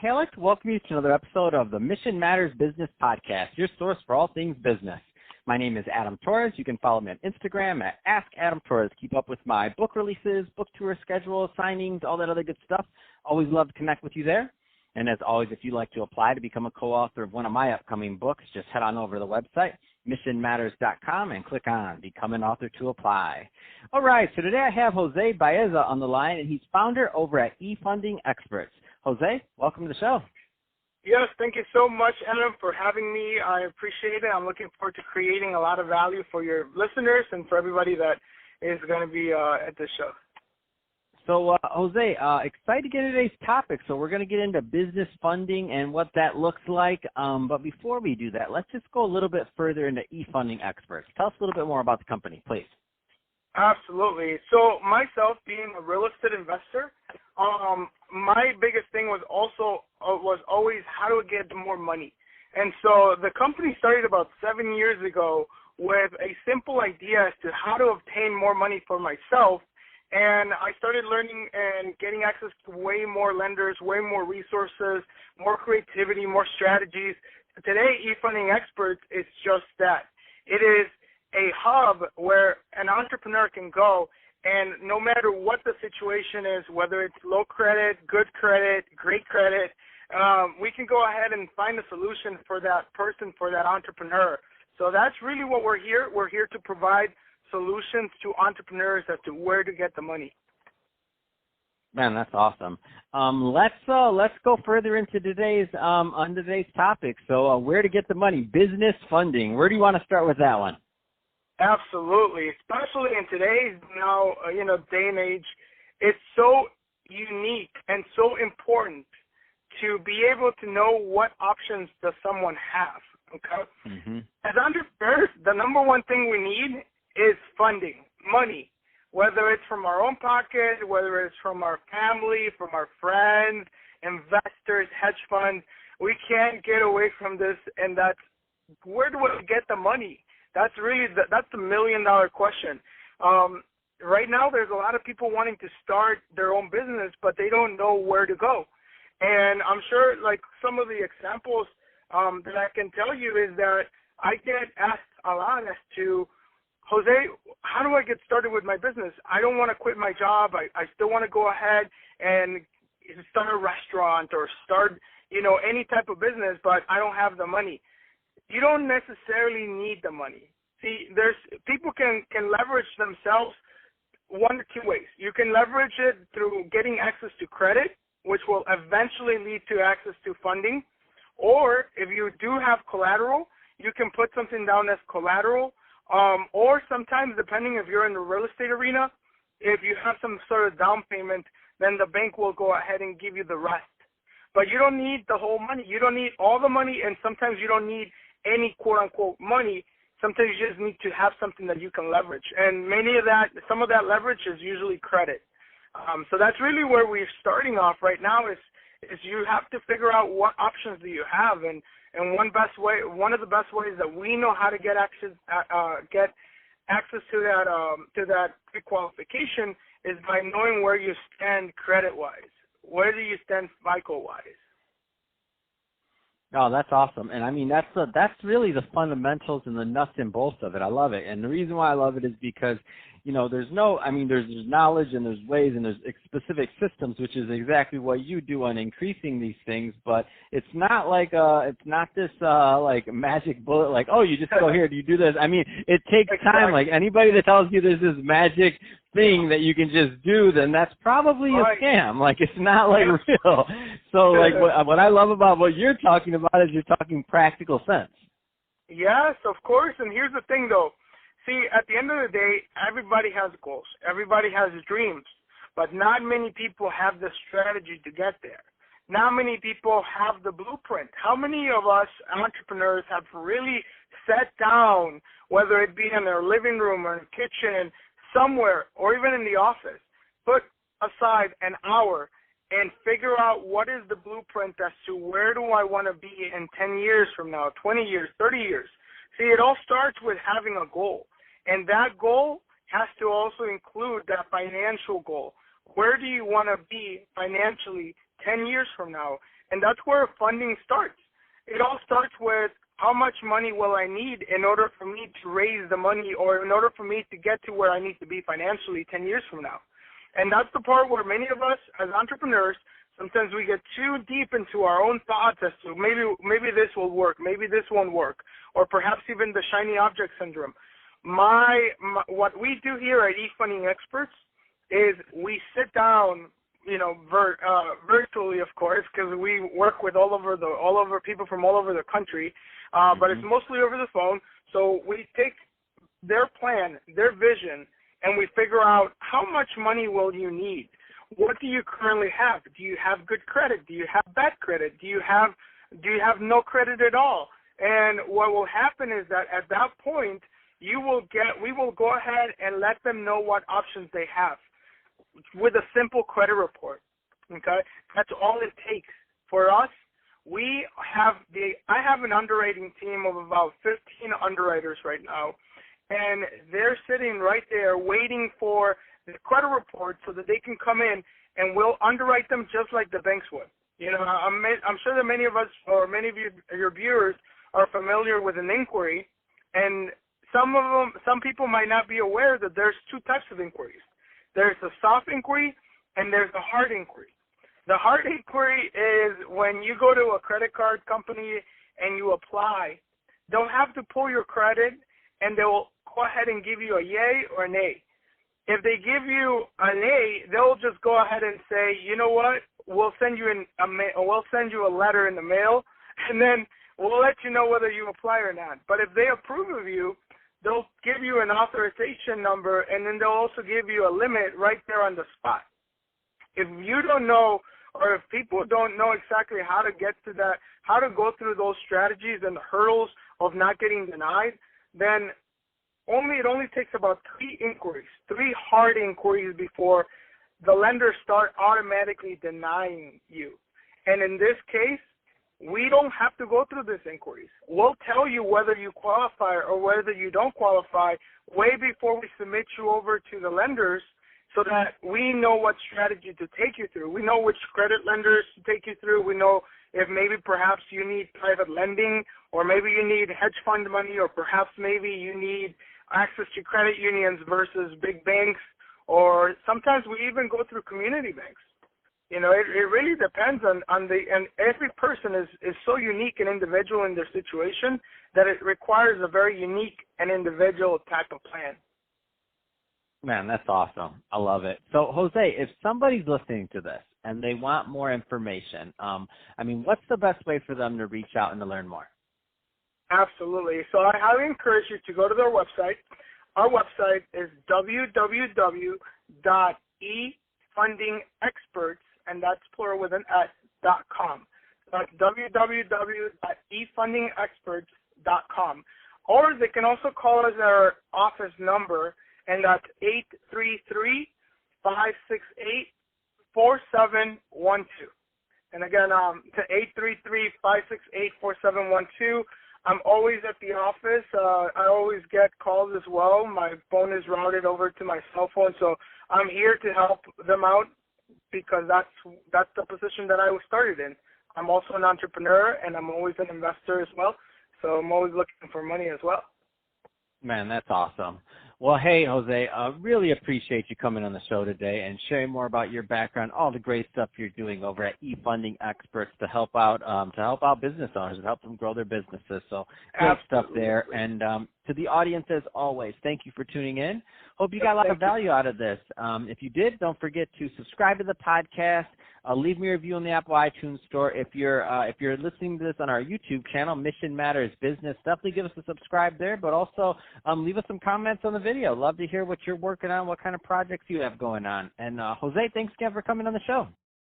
Hey, I'd like to welcome you to another episode of the Mission Matters Business Podcast, your source for all things business. My name is Adam Torres. You can follow me on Instagram at AskAdamTorres. Keep up with my book releases, book tour schedule, signings, all that other good stuff. Always love to connect with you there. And as always, if you'd like to apply to become a co-author of one of my upcoming books, just head on over to the website, missionmatters.com, and click on Become an Author to apply. All right, so today I have Jose Baeza on the line, and he's founder over at eFunding Experts. Jose, welcome to the show. Yes, thank you so much, Adam, for having me. I appreciate it. I'm looking forward to creating a lot of value for your listeners and for everybody that is going to be at this show. So, Jose, excited to get into today's topic. So we're going to get into business funding and what that looks like. But before we do that, let's just go a little bit further into eFunding Experts. Tell us a little bit more about the company, please. Absolutely. So myself, being a real estate investor, my biggest thing was always how to get more money. And so the company started about 7 years ago with a simple idea as to how to obtain more money for myself. And I started learning and getting access to way more lenders, way more resources, more creativity, more strategies. Today, eFunding Experts is just that. It is a hub where an entrepreneur can go, and no matter what the situation is, whether it's low credit, good credit, great credit, we can go ahead and find a solution for that person, for that entrepreneur. So that's really what we're here. We're here to provide solutions to entrepreneurs as to where to get the money. Man, that's awesome. Let's go further into today's topic. So where to get the money? Business funding. Where do you want to start with that one? Absolutely, especially in today's day and age, it's so unique and so important to be able to know what options does someone have. Okay, As entrepreneurs, the number one thing we need is funding, money, whether it's from our own pocket, whether it's from our family, from our friends, investors, hedge funds. We can't get away from this, and that's where do we get the money? That's really that's the $1 million question. Right now, there's a lot of people wanting to start their own business, but they don't know where to go. And I'm sure, like some of the examples that I can tell you is that I get asked a lot as to, Jose, how do I get started with my business? I don't want to quit my job. I still want to go ahead and start a restaurant or start, any type of business, but I don't have the money. You don't necessarily need the money. See, people can leverage themselves one or two ways. You can leverage it through getting access to credit, which will eventually lead to access to funding. Or if you do have collateral, you can put something down as collateral. Or sometimes, depending if you're in the real estate arena, if you have some sort of down payment, then the bank will go ahead and give you the rest. But you don't need the whole money. You don't need all the money, and sometimes you don't need any quote-unquote money. Sometimes you just need to have something that you can leverage. And some of that leverage is usually credit. So that's really where we're starting off right now is you have to figure out what options do you have. And one of the best ways that we know how to get access to that pre-qualification is by knowing where you stand credit-wise. Where do you stand FICO-wise? Oh, that's awesome. And I mean, that's really the fundamentals and the nuts and bolts of it. I love it. And the reason why I love it is because, there's knowledge and there's ways and there's specific systems, which is exactly what you do on increasing these things. But it's not like, it's not this, like magic bullet, like, oh, you just go here, do you do this? I mean, it takes time. Like anybody that tells you there's this magic thing that you can just do, then that's probably a scam. Like it's not like real. So like what I love about what you're talking about is you're talking practical sense. Yes, of course. And here's the thing though. See, at the end of the day, everybody has goals. Everybody has dreams. But not many people have the strategy to get there. Not many people have the blueprint. How many of us entrepreneurs have really sat down, whether it be in their living room or in the kitchen, somewhere, or even in the office, put aside an hour and figure out what is the blueprint as to where do I want to be in 10 years from now, 20 years, 30 years. See, it all starts with having a goal. And that goal has to also include that financial goal. Where do you want to be financially 10 years from now? And that's where funding starts. It all starts with how much money will I need in order for me to raise the money, or in order for me to get to where I need to be financially 10 years from now. And that's the part where many of us as entrepreneurs, sometimes we get too deep into our own thoughts as to maybe this will work, maybe this won't work, or perhaps even the shiny object syndrome. What we do here at eFunding Experts is we sit down, virtually, of course, because we work with all over people from all over the country, but it's mostly over the phone. So we take their plan, their vision, and we figure out how much money will you need. What do you currently have? Do you have good credit? Do you have bad credit? Do you have no credit at all? And what will happen is that at that point, we will go ahead and let them know what options they have with a simple credit report. Okay, that's all it takes. For us, I have an underwriting team of about 15 underwriters right now, and they're sitting right there waiting for the credit report so that they can come in and we'll underwrite them just like the banks would. I'm sure that many of us, or many of your viewers, are familiar with an inquiry, and some people might not be aware that there's two types of inquiries. There's the soft inquiry and there's the hard inquiry. The hard inquiry is when you go to a credit card company and you apply. They'll have to pull your credit, and they'll go ahead and give you a yay or an A. If they give you an A, they'll just go ahead and say, you know what, we'll send you a letter in the mail, and then we'll let you know whether you apply or not. But if they approve of you, they'll give you an authorization number, and then they'll also give you a limit right there on the spot. If you don't know, or if people don't know exactly how to get to that, how to go through those strategies and the hurdles of not getting denied, then it only takes about 3 hard inquiries before the lenders start automatically denying you. And in this case, we don't have to go through these inquiries. We'll tell you whether you qualify or whether you don't qualify way before we submit you over to the lenders, so that we know what strategy to take you through. We know which credit lenders to take you through. We know if maybe perhaps you need private lending, or maybe you need hedge fund money, or perhaps maybe you need access to credit unions versus big banks, or sometimes we even go through community banks. It really depends and every person is so unique and individual in their situation that it requires a very unique and individual type of plan. Man, that's awesome. I love it. So, Jose, if somebody's listening to this and they want more information, what's the best way for them to reach out and to learn more? Absolutely. So I highly encourage you to go to their website. Our website is www.efundingexperts, and that's plural with an S.com. That's www.efundingexperts.com. Or they can also call us at our office number, and that's 833-568-4712. And again, to 833-568-4712. I'm always at the office. I always get calls as well. My phone is routed over to my cell phone, so I'm here to help them out because that's the position that I was started in. I'm also an entrepreneur, and I'm always an investor as well, so I'm always looking for money as well. Man, that's awesome. Well, hey, Jose, I really appreciate you coming on the show today and sharing more about your background, all the great stuff you're doing over at eFunding Experts to help out business owners and help them grow their businesses. So great stuff there. And to the audience, as always, thank you for tuning in. Hope you got a lot of value out of this. If you did, don't forget to subscribe to the podcast. Leave me a review on the Apple iTunes Store. If you're listening to this on our YouTube channel, Mission Matters Business, definitely give us a subscribe there, but also leave us some comments on the video. Love to hear what you're working on, what kind of projects you have going on. And Jose, thanks again for coming on the show.